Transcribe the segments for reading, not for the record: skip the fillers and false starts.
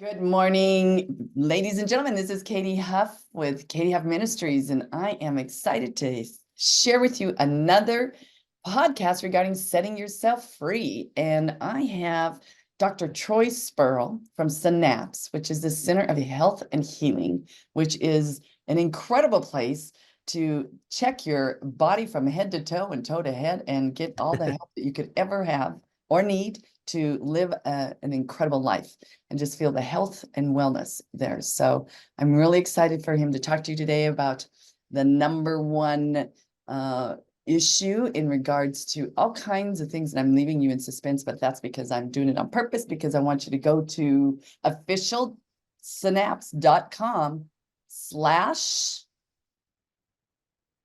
Good morning, ladies and gentlemen. This is Katie Huff with Katie Huff Ministries, and I am excited to share with you another podcast regarding setting yourself free. And I have Dr. Troy Spurrill from Synapse, which is the Center of Health and Healing, which is an incredible place to check your body from head to toe and toe to head and get all the help that you could ever have or need to live an incredible life and just feel the health and wellness there. So I'm really excited for him to talk to you today about the number one issue in regards to all kinds of things. And I'm leaving you in suspense, but that's because I'm doing it on purpose, because I want you to go to officialsynapse.com/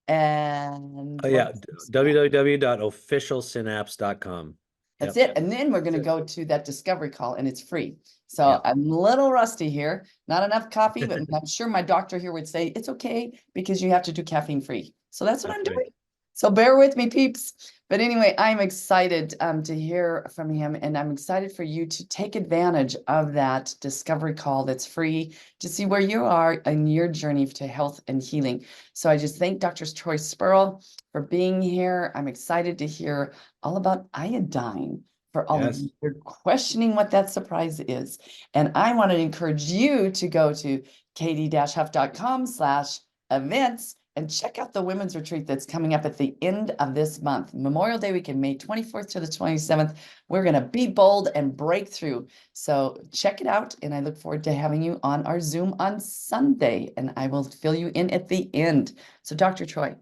and www.officialsynapse.com. That's it. And then we're going to go to that discovery call, and it's free. So Yep. I'm a little rusty here, not enough coffee, but I'm sure my doctor here would say it's okay because you have to do caffeine free. So that's what I'm doing. So bear with me, peeps. But anyway, I'm excited to hear from him, and I'm excited for you to take advantage of that discovery call that's free to see where you are in your journey to health and healing. So I just thank Dr. Troy Spurrill for being here. I'm excited to hear all about iodine for all of you who are questioning what that surprise is. And I want to encourage you to go to katie-huff.com/events and check out the women's retreat that's coming up at the end of this month, Memorial Day weekend, May 24th to the 27th. We're going to be bold and break through. So check it out. And I look forward to having you on our Zoom on Sunday, and I will fill you in at the end. So Dr. Troy,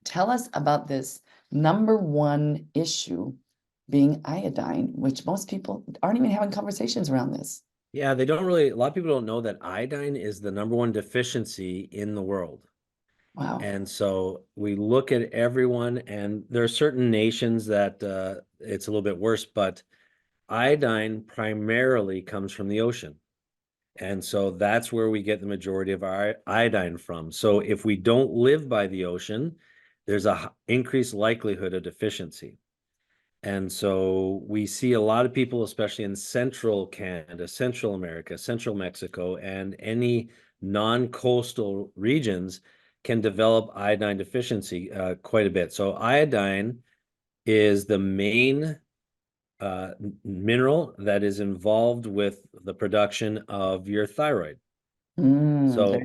tell us about this number one issue being iodine, which most people aren't even having conversations around this. Yeah, they don't really, a lot of people don't know that iodine is the number one deficiency in the world. Wow. And so we look at everyone, and there are certain nations that it's a little bit worse, but iodine primarily comes from the ocean. And so that's where we get the majority of our iodine from. So if we don't live by the ocean, there's a increased likelihood of deficiency. And so we see a lot of people, especially in central Canada, Central America, Central Mexico, and any non-coastal regions can develop iodine deficiency quite a bit. So iodine is the main mineral that is involved with the production of your thyroid. So,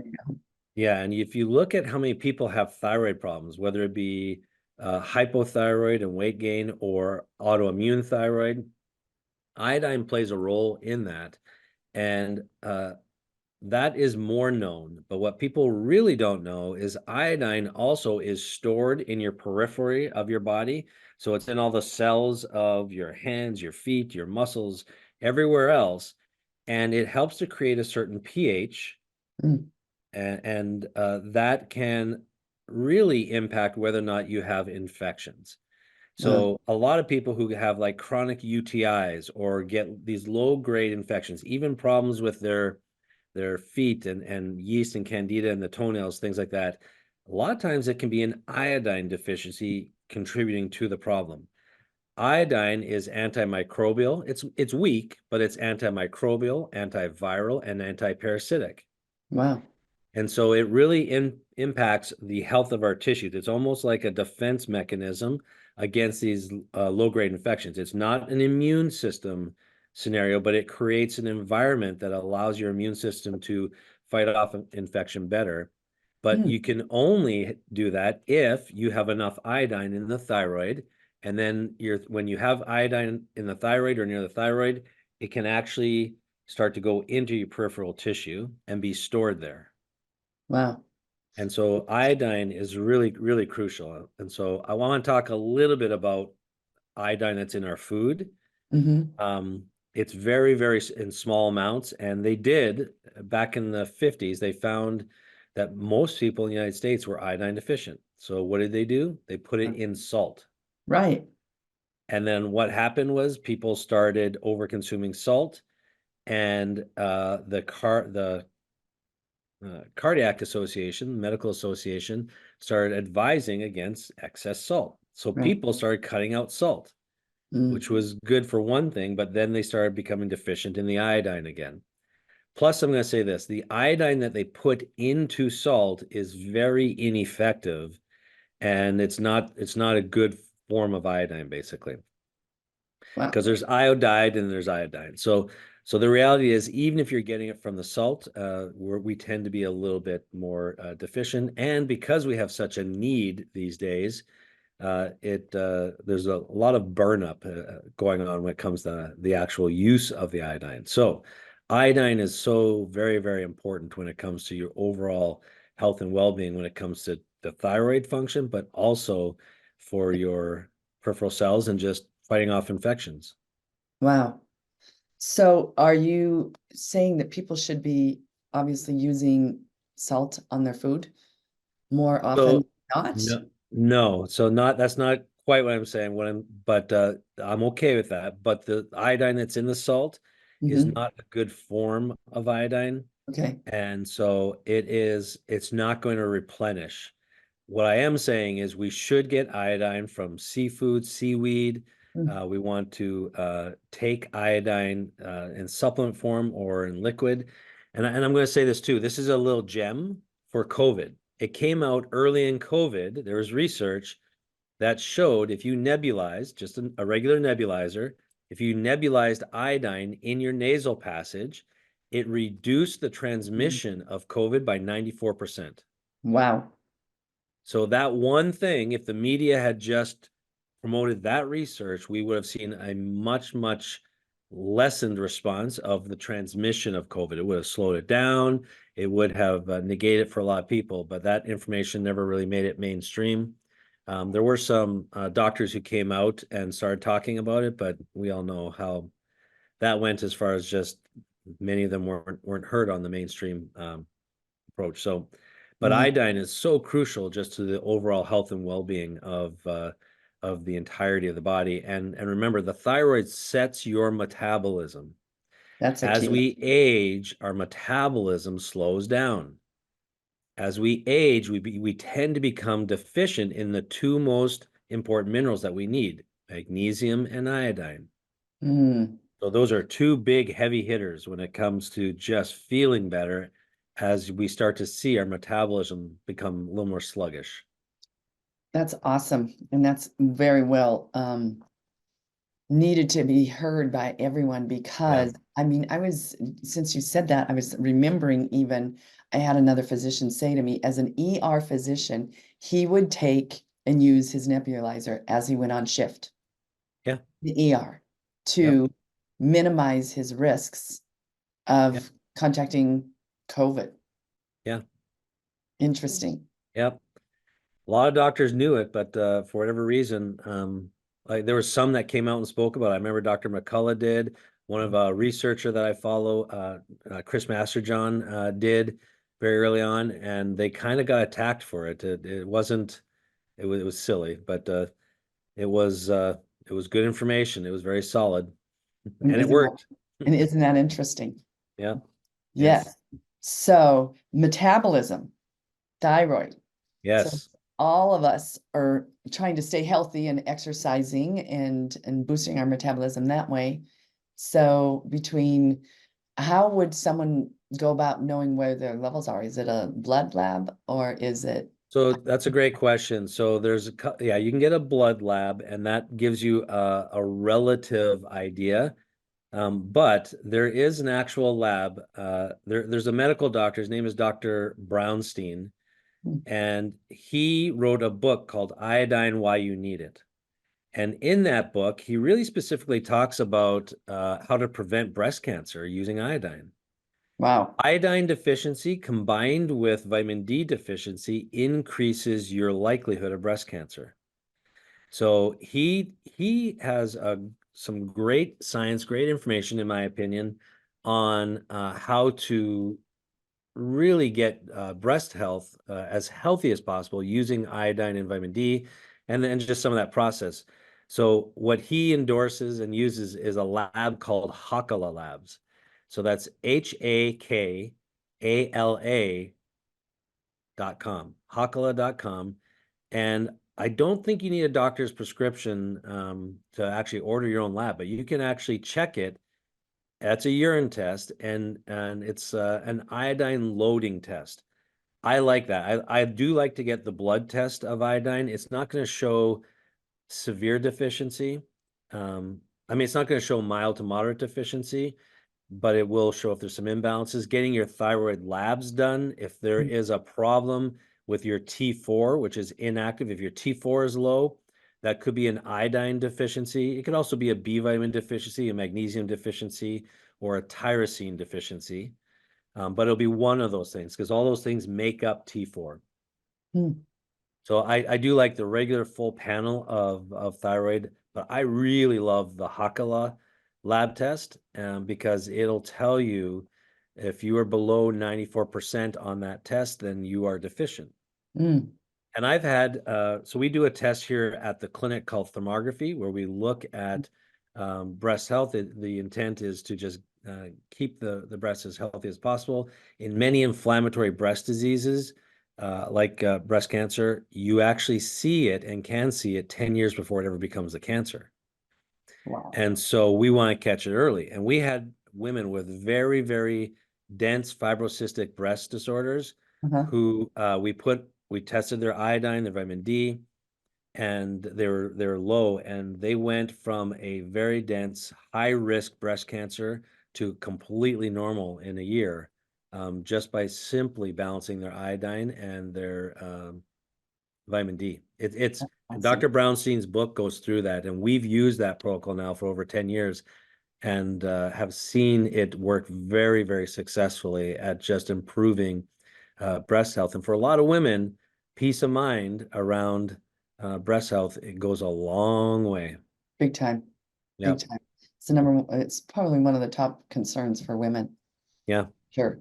yeah, and if you look at how many people have thyroid problems, whether it be hypothyroid and weight gain or autoimmune thyroid, iodine plays a role in that. And that is more known. But what people really don't know is iodine also is stored in your periphery of your body. So it's in all the cells of your hands, your feet, your muscles, everywhere else. And it helps to create a certain pH. And that can really impact whether or not you have infections. So a lot of people who have like chronic UTIs or get these low-grade infections, even problems with their feet and yeast and candida in the toenails, things like that, a lot of times it can be an iodine deficiency contributing to the problem. Iodine is antimicrobial. It's weak, but it's antimicrobial, antiviral, and antiparasitic. Wow. And so it really impacts the health of our tissues. It's almost like a defense mechanism against these low-grade infections. It's not an immune system scenario, but it creates an environment that allows your immune system to fight off infection better. But you can only do that if you have enough iodine in the thyroid. And then when you have iodine in the thyroid or near the thyroid, it can actually start to go into your peripheral tissue and be stored there. Wow. And so iodine is really, really crucial. And so I want to talk a little bit about iodine that's in our food. It's very, very in small amounts. And they did, back in the 50s, they found that most people in the United States were iodine deficient. So what did they do? They put it in salt. Right. And then what happened was people started over consuming salt, and the Cardiac Association, Medical Association, started advising against excess salt. So people started cutting out salt, which was good for one thing, but then they started becoming deficient in the iodine again. Plus, I'm going to say this, the iodine that they put into salt is very ineffective, and it's not a good form of iodine, basically, Wow. because there's iodide and there's iodine. So the reality is, even if you're getting it from the salt, we tend to be a little bit more deficient. And because we have such a need these days, there's a lot of burnup going on when it comes to the actual use of the iodine. So iodine is so very, very important when it comes to your overall health and well-being, when it comes to the thyroid function, but also for your peripheral cells and just fighting off infections. Wow. So are you saying that people should be obviously using salt on their food more often So than not? no, so not that's not quite what I'm saying. But I'm okay with that. But the iodine that's in the salt is Hmm. not a good form of iodine. Okay. And so it's not going to replenish. What I am saying is we should get iodine from seafood, seaweed. Mm. We want to take iodine in supplement form or in liquid. And I'm going to say this too. This is a little gem for COVID. It came out early in COVID. There was research that showed if you nebulize, just a regular nebulizer, if you nebulized iodine in your nasal passage, it reduced the transmission of COVID by 94%. Wow. So that one thing, if the media had just promoted that research, we would have seen a much, much lessened response of the transmission of COVID. It would have slowed it down. It would have negated it for a lot of people, but that information never really made it mainstream. There were some doctors who came out and started talking about it, but we all know how that went as far as just many of them weren't heard on the mainstream approach. So, but Mm. iodine is so crucial just to the overall health and well-being of the entirety of the body. And remember, the thyroid sets your metabolism. That's a As key. we age, our metabolism slows down. As we age, we tend to become deficient in the two most important minerals that we need, magnesium and iodine. Mm. So those are two big heavy hitters when it comes to just feeling better as we start to see our metabolism become a little more sluggish. That's awesome. And that's very well needed to be heard by everyone Yeah. because I mean, since you said that, I was remembering even I had another physician say to me, as an ER physician, he would take and use his nebulizer as he went on shift, Yeah. the ER, Yep. to minimize his risks Yeah. of contacting COVID. Yeah. Interesting. Yep. A lot of doctors knew it, but for whatever reason, like there was some that came out and spoke about it. I remember Dr. McCullough did. One of a researcher that I follow, Chris Masterjohn, did very early on, and they kind of got attacked for it. It wasn't. It was silly, but it was good information. It was very solid, And and it isn't that, worked. and isn't that interesting? Yeah. Yes. Yes. So metabolism, thyroid. So Yes. all of us are trying to stay healthy and exercising and boosting our metabolism that way. So between how would someone go about knowing where their levels are? Is it a blood lab or is it? So that's a great question. So yeah, you can get a blood lab, and that gives you a relative idea. But there is an actual lab. There's a medical doctor. His name is Dr. Brownstein, and he wrote a book called Iodine: Why You Need It. And in that book, he really specifically talks about how to prevent breast cancer using iodine. Wow. Iodine deficiency combined with vitamin D deficiency increases your likelihood of breast cancer. So he has some great science, great information, in my opinion, on how to really get breast health as healthy as possible using iodine and vitamin D, and then just some of that process. So what he endorses and uses is a lab called Hakala Labs. So that's HAKALA.com, Hakala.com. And I don't think you need a doctor's prescription to actually order your own lab, but you can actually check it That's a urine test, and it's an iodine loading test. I like that. I do like to get the blood test of iodine. It's not going to show severe deficiency. I mean, it's not going to show mild to moderate deficiency, but it will show if there's some imbalances. Getting your thyroid labs done, if there is a problem with your T4, which is inactive, if your T4 is low, that could be an iodine deficiency. It could also be a B vitamin deficiency, a magnesium deficiency, or a tyrosine deficiency. But it'll be one of those things because all those things make up T4. Mm. So I do like the regular full panel of thyroid, but I really love the Hakala lab test because it'll tell you if you are below 94% on that test, then you are deficient. Mm. And I've had, so we do a test here at the clinic called thermography, where we look at breast health. The intent is to just keep the breast as healthy as possible. In many inflammatory breast diseases, like breast cancer, you actually see it and can see it 10 years before it ever becomes a cancer. Wow. And so we want to catch it early. And we had women with very, very dense fibrocystic breast disorders who we tested their iodine, their vitamin D, and they're low. And they went from a very dense, high risk breast cancer to completely normal in a year, just by simply balancing their iodine and their vitamin D. It's Awesome. Dr. Brownstein's book goes through that, and we've used that protocol now for over 10 years and have seen it work very, very successfully at just improving breast health. And for a lot of women, peace of mind around breast health, it goes a long way. Big time. Yeah. Big time. It's the number one, it's probably one of the top concerns for women. Yeah. Sure.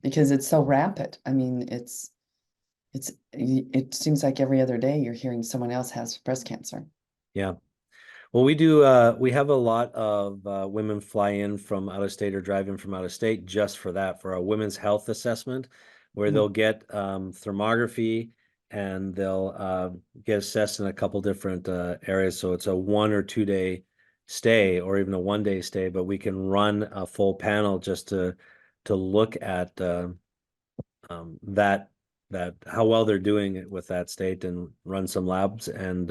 Because it's so rampant. I mean, it seems like every other day you're hearing someone else has breast cancer. Yeah. Well, we have a lot of women fly in from out of state or drive in from out of state just for that, for a women's health assessment, where they'll get thermography and they'll get assessed in a couple different areas. So it's a 1 or 2 day stay or even a 1 day stay, but we can run a full panel just to look at that how well they're doing it with that state and run some labs, and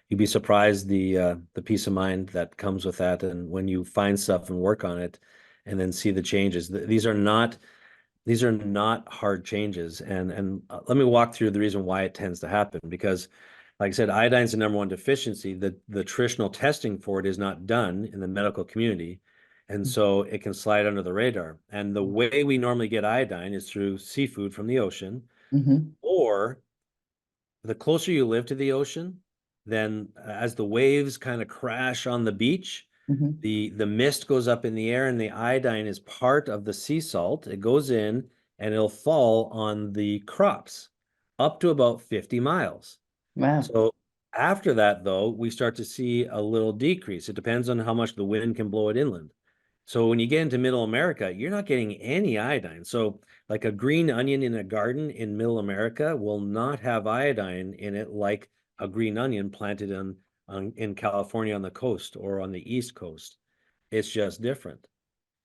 you'd be surprised the peace of mind that comes with that, and when you find stuff and work on it and then see the changes. These are not hard changes, and let me walk through the reason why it tends to happen, because like I said, iodine is the number one deficiency. The nutritional testing for it is not done in the medical community. And so it can slide under the radar. And the way we normally get iodine is through seafood from the ocean, or the closer you live to the ocean, then as the waves kind of crash on the beach, the mist goes up in the air and the iodine is part of the sea salt. It goes in and it'll fall on the crops up to about 50 miles. Wow. So after that, though, we start to see a little decrease. It depends on how much the wind can blow it inland. So when you get into middle America, you're not getting any iodine. So like a green onion in a garden in middle America will not have iodine in it like a green onion planted in California on the coast or on the East Coast. It's just different.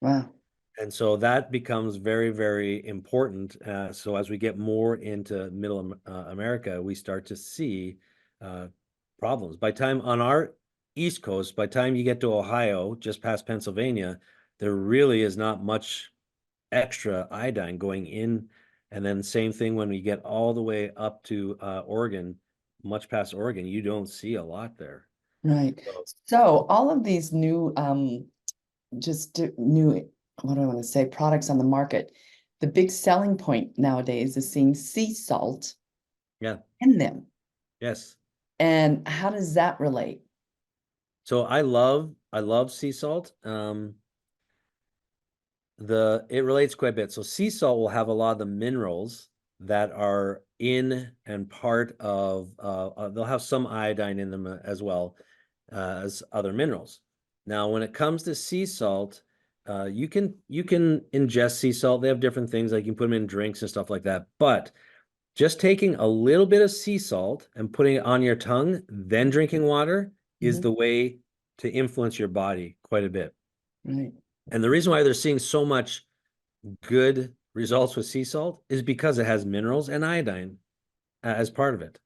Wow. And so that becomes very, very important. So as we get more into middle America, we start to see problems. By time on our East Coast, by time you get to Ohio, just past Pennsylvania, there really is not much extra iodine going in. And then same thing when we get all the way up to Oregon, much past Oregon, you don't see a lot there. Right. So all of these new, new, what do I want to say, products on the market, the big selling point nowadays is seeing sea salt in them. Yes. And how does that relate? So I love sea salt. It relates quite a bit. So sea salt will have a lot of the minerals that are in and part of they'll have some iodine in them as well as other minerals. Now, when it comes to sea salt, you can ingest sea salt. They have different things, like you can put them in drinks and stuff like that. But just taking a little bit of sea salt and putting it on your tongue, then drinking water is the way to influence your body quite a bit. Right. And the reason why they're seeing so much good results with sea salt is because it has minerals and iodine as part of it.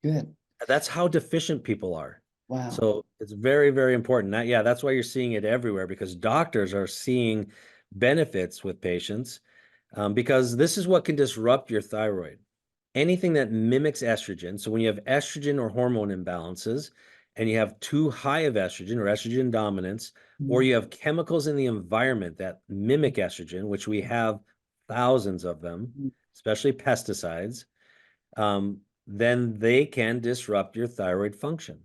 Good. That's how deficient people are. Wow. So it's very, very important. Yeah, that's why you're seeing it everywhere, because doctors are seeing benefits with patients, because this is what can disrupt your thyroid. Anything that mimics estrogen. So when you have estrogen or hormone imbalances, and you have too high of estrogen or estrogen dominance, or Mm, you have chemicals in the environment that mimic estrogen, which we have thousands of them, mm, especially pesticides, then they can disrupt your thyroid function.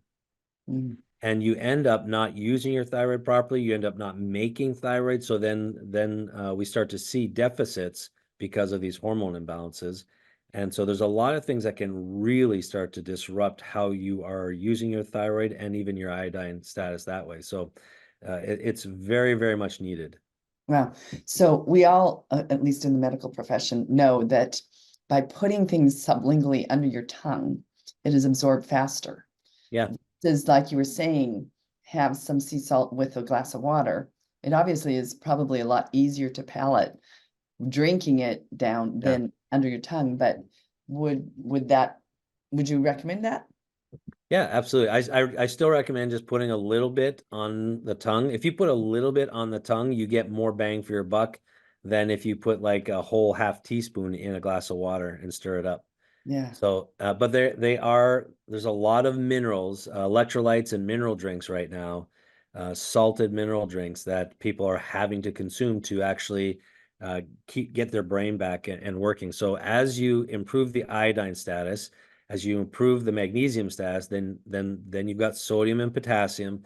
mm. And you end up not using your thyroid properly. You end up not making thyroid. So then we start to see deficits because of these hormone imbalances. And so there's a lot of things that can really start to disrupt how you are using your thyroid and even your iodine status that way. So it's very, very much needed. Wow. So we all, at least in the medical profession, know that by putting things sublingually under your tongue, it is absorbed faster. Yeah. Is like you were saying, have some sea salt with a glass of water. It obviously is probably a lot easier to palate drinking it down Yeah. than under your tongue. But would you recommend that? Yeah, absolutely. I still recommend just putting a little bit on the tongue. If you put a little bit on the tongue, you get more bang for your buck than if you put like a whole half teaspoon in a glass of water and stir it up. Yeah. So, but there's a lot of minerals, electrolytes and mineral drinks right now, salted mineral drinks that people are having to consume to actually get their brain back and working. So as you improve the iodine status, as you improve the magnesium status, then you've got sodium and potassium.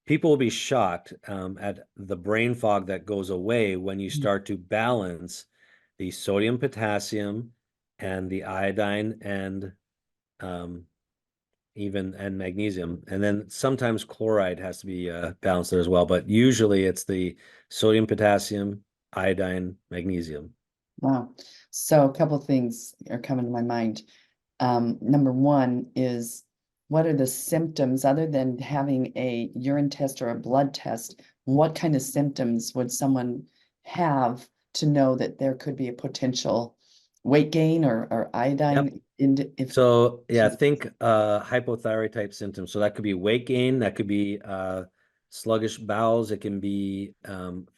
People will be shocked at the brain fog that goes away when you Mm, start to balance the sodium, potassium, and the iodine and um, even and magnesium. And then sometimes chloride has to be balanced there as well. But usually it's the sodium, potassium, iodine, magnesium. wow. So a couple of things are coming to my mind. Number one is, what are the symptoms other than having a urine test or a blood test? What kind of symptoms would someone have to know that there could be a potential weight gain or Yep. iodine in if So yeah, think hypothyroid type symptoms. So that could be weight gain, that could be sluggish bowels, it can be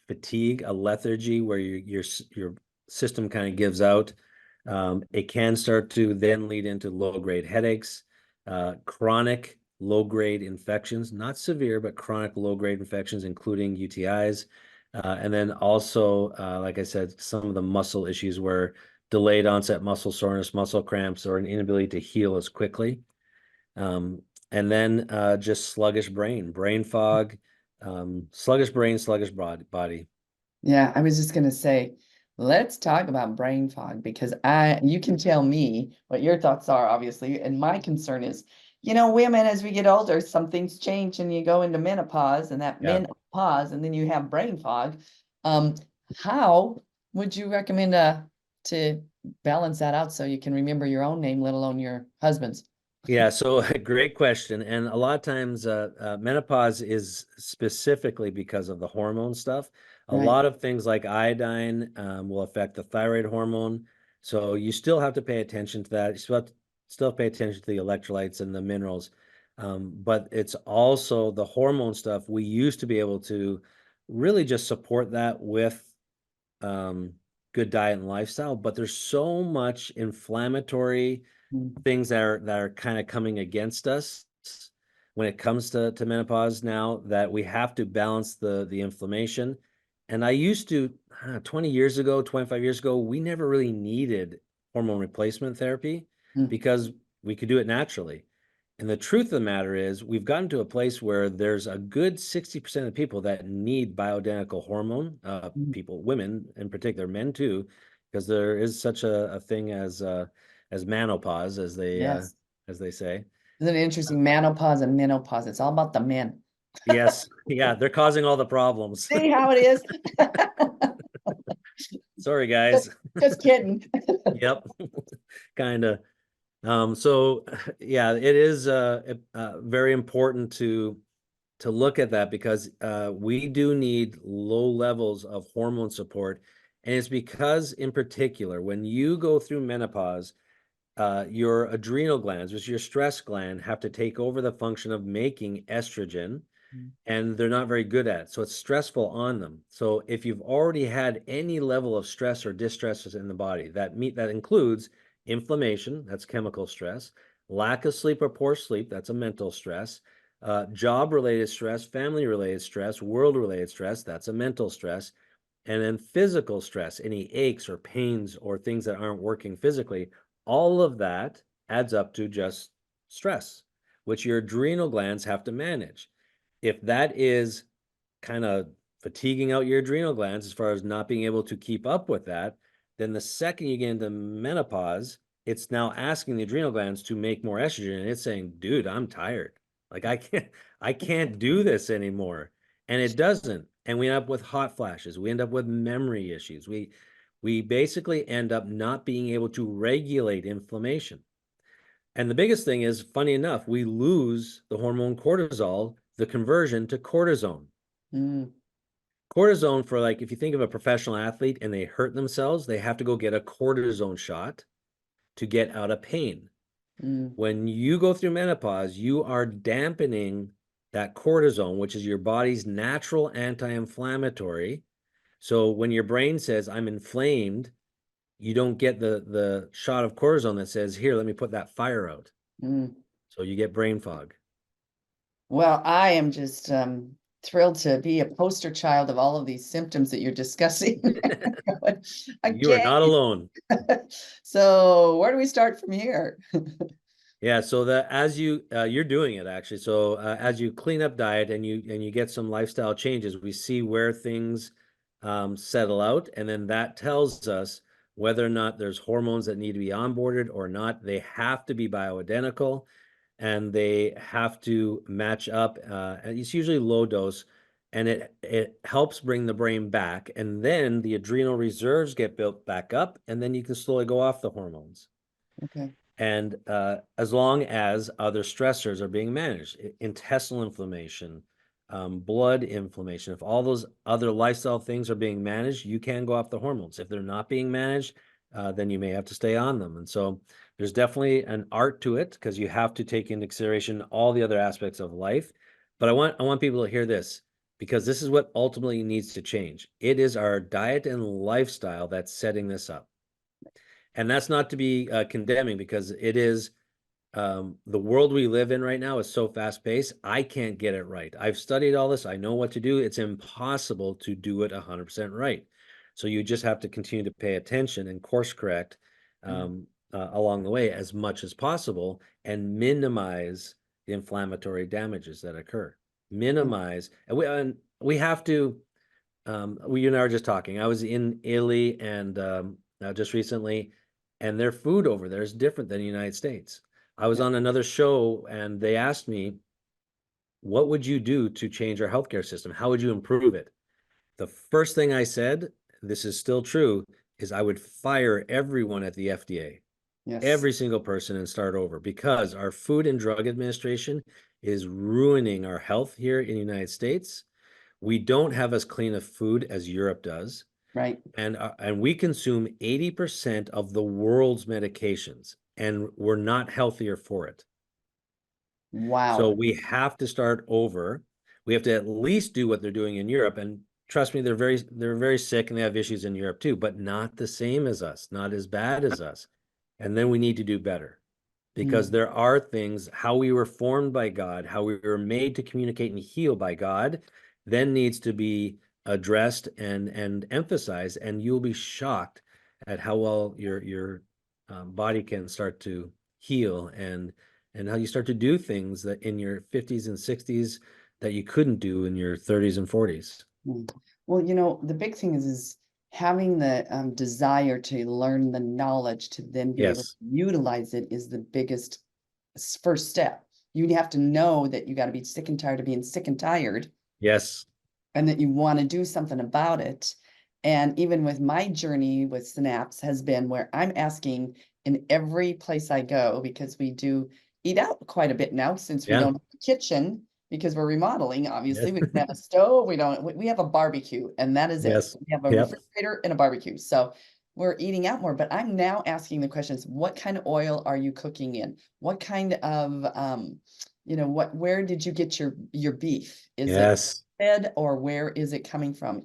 fatigue, a lethargy where your system kind of gives out. It can start to then lead into low-grade headaches, chronic low-grade infections, not severe, but chronic low-grade infections, including UTIs. And then also, like I said, some of the muscle issues where delayed onset muscle soreness, muscle cramps, or an inability to heal as quickly. And then just sluggish brain fog, sluggish brain, sluggish body. Yeah, I was just gonna say, let's talk about brain fog because you can tell me what your thoughts are, obviously, and my concern is, women as we get older, some things change and you go into menopause and that Yeah. menopause, and then you have brain fog. Um, how would you recommend to balance that out so you can remember your own name, let alone your husband's? Yeah, so great question. And a lot of times, menopause is specifically because of the hormone stuff. A Right. lot of things like iodine will affect the thyroid hormone. So you still have to pay attention to that. You still have to pay attention to the electrolytes and the minerals. But it's also the hormone stuff. We used to be able to really just support that with um, good diet and lifestyle, but there's so much inflammatory Mm, things that are kind of coming against us when it comes to menopause now that we have to balance the inflammation. And I used to 20 years ago, 25 years ago, we never really needed hormone replacement therapy mm, because we could do it naturally. And the truth of the matter is, we've gotten to a place where there's a good 60% of people that need bioidentical hormone, mm. people, women in particular, men too, because there is such a thing as menopause, Yes. as they say. Isn't it interesting? Menopause and menopause. It's all about the men. Yes, yeah, they're causing all the problems. See how it is? Sorry, Just, guys. just kidding. Yep, kind of. So yeah, it is very important to look at that because we do need low levels of hormone support. And it's because, in particular, when you go through menopause, your adrenal glands, which is your stress gland, have to take over the function of making estrogen, and they're not very good at it. So it's stressful on them. So if you've already had any level of stress or distress in the body, that includes inflammation, that's chemical stress, lack of sleep or poor sleep, that's a mental stress, job-related stress, family-related stress, world-related stress, that's a mental stress, and then physical stress, any aches or pains or things that aren't working physically, all of that adds up to just stress, which your adrenal glands have to manage. If that is kind of fatiguing out your adrenal glands as far as not being able to keep up with that, then the second you get into menopause, it's now asking the adrenal glands to make more estrogen, and it's saying, dude, I'm tired. Like I can't do this anymore. And it doesn't. And we end up with hot flashes. We end up with memory issues. We basically end up not being able to regulate inflammation. And the biggest thing is, funny enough, we lose the hormone cortisol, the conversion to cortisone. Cortisone, for like, if you think of a professional athlete and they hurt themselves, they have to go get a cortisone shot to get out of pain. When you go through menopause, you are dampening that cortisone, which is your body's natural anti-inflammatory. So when your brain says, I'm inflamed, you don't get the shot of cortisone that says, here, let me put that fire out. So you get brain fog. Well, I am just thrilled to be a poster child of all of these symptoms that you're discussing. You are not alone. So where do we start from here? Yeah, so that as you're doing it actually. So as you clean up diet and you get some lifestyle changes, we see where things settle out, and then that tells us whether or not there's hormones that need to be onboarded or not. They have to be bioidentical, and they have to match up. It's usually low dose, and it helps bring the brain back, and then the adrenal reserves get built back up, and then you can slowly go off the hormones. Okay. And as long as other stressors are being managed, intestinal inflammation, blood inflammation, if all those other lifestyle things are being managed, you can go off the hormones. If they're not being managed, then you may have to stay on them. And so there's definitely an art to it because you have to take into consideration all the other aspects of life. But I want people to hear this because this is what ultimately needs to change. It is our diet and lifestyle that's setting this up. And that's not to be condemning because it is the world we live in right now is so fast paced. I can't get it right. I've studied all this. I know what to do. It's impossible to do it 100% right. So you just have to continue to pay attention and course correct along the way as much as possible and minimize the inflammatory damages that occur. Minimize, and we have to. You and I were just talking. I was in Italy and just recently, and their food over there is different than the United States. I was on another show and they asked me, what would you do to change our healthcare system? How would you improve it? The first thing I said, this is still true, is I would fire everyone at the FDA, every single person, and start over because our Food and Drug Administration is ruining our health here in the United States. We don't have as clean a food as Europe does. Right. And we consume 80% of the world's medications, and we're not healthier for it. Wow. So we have to start over. We have to at least do what they're doing in Europe. And trust me, they're very sick and they have issues in Europe too, but not the same as us, not as bad as us. And then we need to do better because there are things, how we were formed by God, how we were made to communicate and heal by God, then needs to be addressed and emphasized, and you'll be shocked at how well your body can start to heal and how you start to do things that in your 50s and 60s that you couldn't do in your 30s and 40s. Well, the big thing is having the desire to learn the knowledge to then be able to utilize it is the biggest first step. You have to know that you got to be sick and tired of being sick and tired. Yes. And that you want to do something about it. And even with my journey with Synapse has been where I'm asking in every place I go, because we do eat out quite a bit now since we don't have a kitchen. because we're remodeling, obviously. Yes. We don't have a stove, we have a barbecue, and that is it. Yes. We have a Yep. refrigerator and a barbecue. So we're eating out more, but I'm now asking the questions, what kind of oil are you cooking in? What kind of where did you get your beef? Is it Yes. fed, or where is it coming from?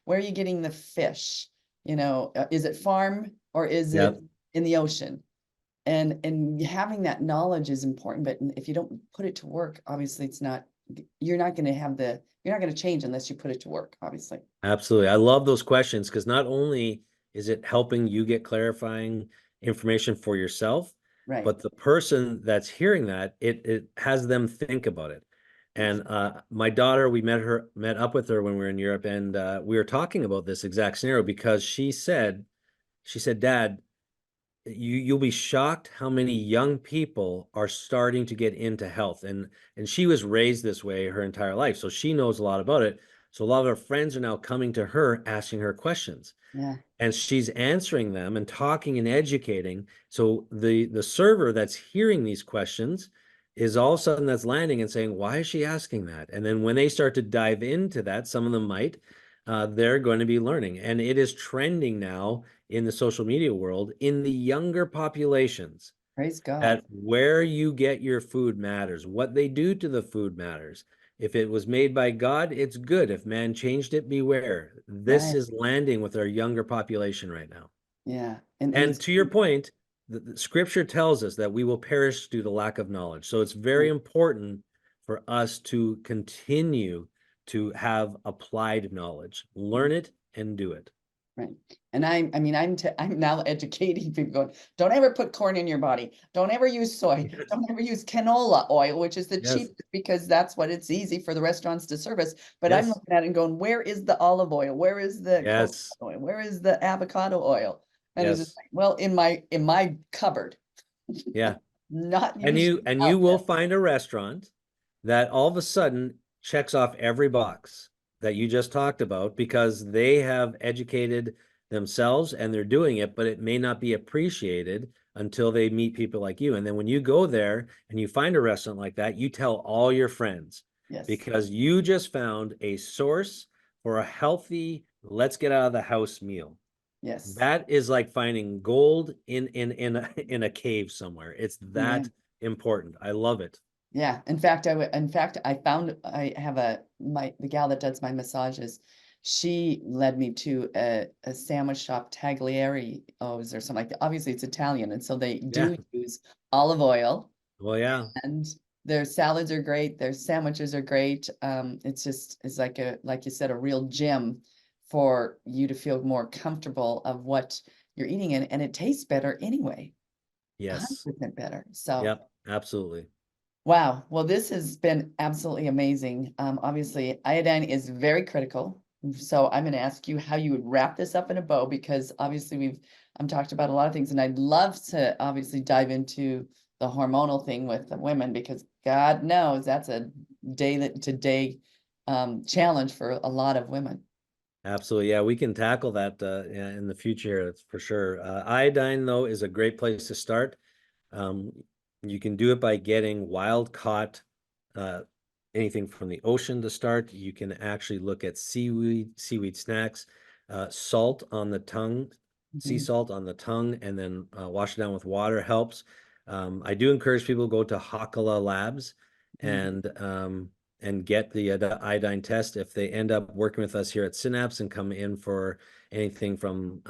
Where are you getting the fish? Is it farm or is it Yep. in the ocean? And having that knowledge is important, but if you don't put it to work, obviously you're not going to change unless you put it to work, obviously. Absolutely. I love those questions because not only is it helping you get clarifying information for yourself, Right. but the person that's hearing that, it has them think about it. And my daughter, we met up with her when we were in Europe, and we were talking about this exact scenario because she said, Dad, you'll be shocked how many young people are starting to get into health. And she was raised this way her entire life, so she knows a lot about it. So a lot of her friends are now coming to her asking her questions. Yeah. And she's answering them and talking and educating. So the server that's hearing these questions is all of a sudden that's landing and saying, why is she asking that? And then when they start to dive into that, some of them might, they're going to be learning. And it is trending now in the social media world in the younger populations. Praise God. That where you get your food matters. What they do to the food matters. If it was made by God, it's good. If man changed it, beware. This Right. is landing with our younger population right now. Yeah. And to your point, the scripture tells us that we will perish due to lack of knowledge. So it's very important for us to continue to have applied knowledge, learn it and do it. Right. And I'm now educating people going, don't ever put corn in your body. Don't ever use soy. Yes. Don't ever use canola oil, which is the Yes. cheapest because that's what it's easy for the restaurants to service. But I'm Yes. looking at it and going, where is the olive oil? Where is the coconut Yes. oil? Where is the avocado oil? And it's just Yes. like, well, in my cupboard, Yeah. not And usually you out will there. find a restaurant that all of a sudden checks off every box that you just talked about because they have educated themselves and they're doing it, but it may not be appreciated until they meet people like you. And then when you go there and you find a restaurant like that, you tell all your friends Yes. because you just found a source for a healthy, let's get out of the house meal. Yes. That is like finding gold in a cave somewhere. It's that important. I love it. Yeah. In fact, I have the gal that does my massages. She led me to a sandwich shop, Taglierios or something like that. Obviously, it's Italian, and so they Yeah. do use olive oil, Well, yeah. and their salads are great. Their sandwiches are great. It's like you said, a real gym for you to feel more comfortable of what you're eating in, and it tastes better anyway. Yes. 100% better. So. Yep. Absolutely. Wow. Well, this has been absolutely amazing. Obviously, iodine is very critical. So I'm going to ask you how you would wrap this up in a bow, because obviously I'm talked about a lot of things, and I'd love to obviously dive into the hormonal thing with the women, because God knows that's a day-to-day challenge for a lot of women. Absolutely. Yeah, we can tackle that in the future, that's for sure. Iodine, though, is a great place to start. Um, you can do it by getting wild caught uh, anything from the ocean to start. You can actually look at seaweed snacks, salt on the tongue, sea salt on the tongue, and then wash it down with water helps. I do encourage people to go to Hakala Labs and get the iodine test. If they end up working with us here at Synapse and come in for anything from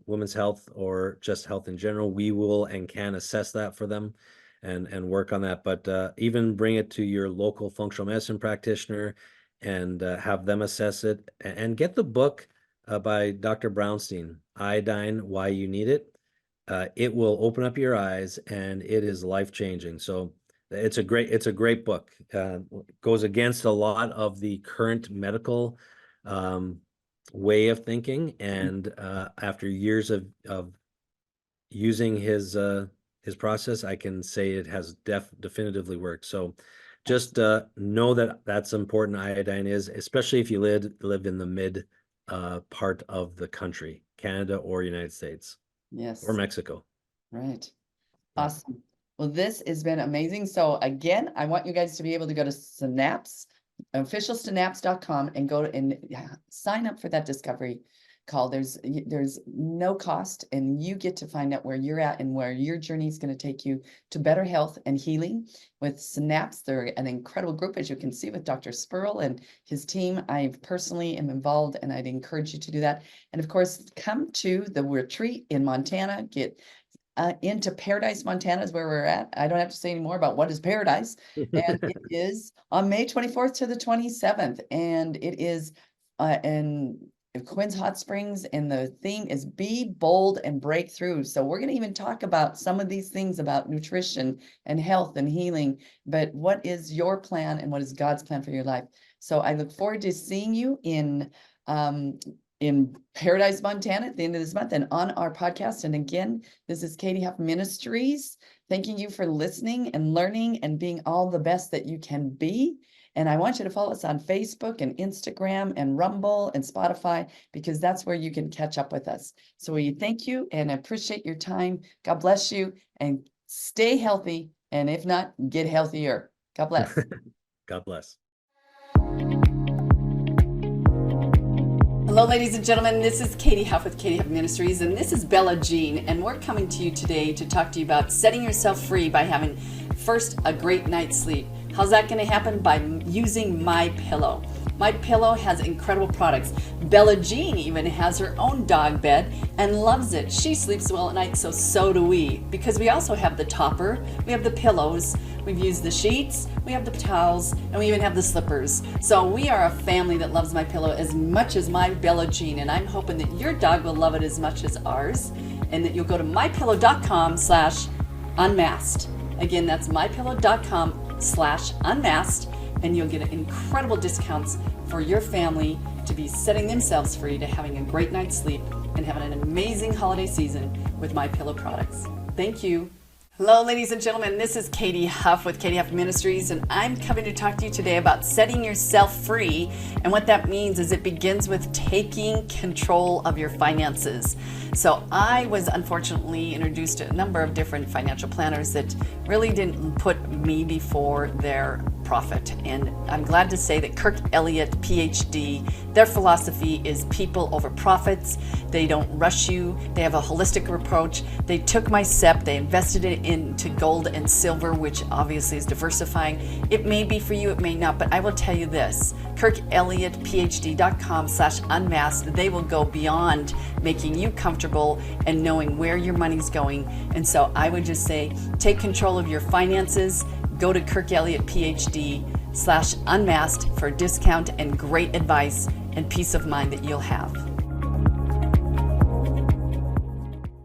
women's health or just health in general, we will and can assess that for them and work on that. But even bring it to your local functional medicine practitioner and have them assess it, and get the book by Dr. Brownstein, Iodine, Why You Need It. It will open up your eyes, and it is life-changing. So it's a great book. Goes against a lot of the current medical way of thinking, and after years of using his process, I can say it has definitively worked. So just know that that's important. Iodine is, especially if you live in the mid part of the country, Canada or United States or Yes. Mexico. Right. Yeah. Awesome. Well, this has been amazing. So again, I want you guys to be able to go to Synapse, officialsynapse.com, and go and sign up for that discovery call. There's no cost, and you get to find out where you're at and where your journey is going to take you to better health and healing with Synapse. They're an incredible group, as you can see, with Dr. Spurrill and his team. I personally am involved, and I'd encourage you to do that. And of course, come to the retreat in Montana. Get into Paradise, Montana is where we're at. I don't have to say any more about what is Paradise. And it is on May 24th to the 27th. And it is in Quinn's Hot Springs. And the theme is Be Bold and Break Through. So we're going to even talk about some of these things about nutrition and health and healing. But what is your plan and what is God's plan for your life? So I look forward to seeing you in Paradise, Montana at the end of this month and on our podcast. And again, this is Katie Huff Ministries. Thanking you for listening and learning and being all the best that you can be. And I want you to follow us on Facebook and Instagram and Rumble and Spotify, because that's where you can catch up with us. So we thank you and appreciate your time. God bless you, and stay healthy. And if not, get healthier. God bless. God bless. Hello, ladies and gentlemen. This is Katie Huff with Katie Huff Ministries, and this is Bella Jean, and we're coming to you today to talk to you about setting yourself free by having first a great night's sleep. How's that going to happen? By using MyPillow. MyPillow has incredible products. Bella Jean even has her own dog bed and loves it. She sleeps well at night, so do we. Because we also have the topper, we have the pillows, we've used the sheets, we have the towels, and we even have the slippers. So we are a family that loves MyPillow as much as my Bella Jean, and I'm hoping that your dog will love it as much as ours, and that you'll go to mypillow.com/unmasked. Again, that's mypillow.com/unmasked, and you'll get incredible discounts for your family to be setting themselves free to having a great night's sleep and having an amazing holiday season with MyPillow products. Thank you. Hello, ladies and gentlemen. This is Katie Huff with Katie Huff Ministries, and I'm coming to talk to you today about setting yourself free. And what that means is it begins with taking control of your finances. So I was unfortunately introduced to a number of different financial planners that really didn't put me before their profit. And I'm glad to say that Kirk Elliott, PhD, their philosophy is people over profits. They don't rush you. They have a holistic approach. They took my SEP, they invested it into gold and silver, which obviously is diversifying. It may be for you, it may not, but I will tell you this, KirkElliottPhD.com/unmasked, they will go beyond making you comfortable and knowing where your money's going. And so I would just say, take control of your finances. Go to KirkElliottPhD/unmasked for a discount and great advice and peace of mind that you'll have.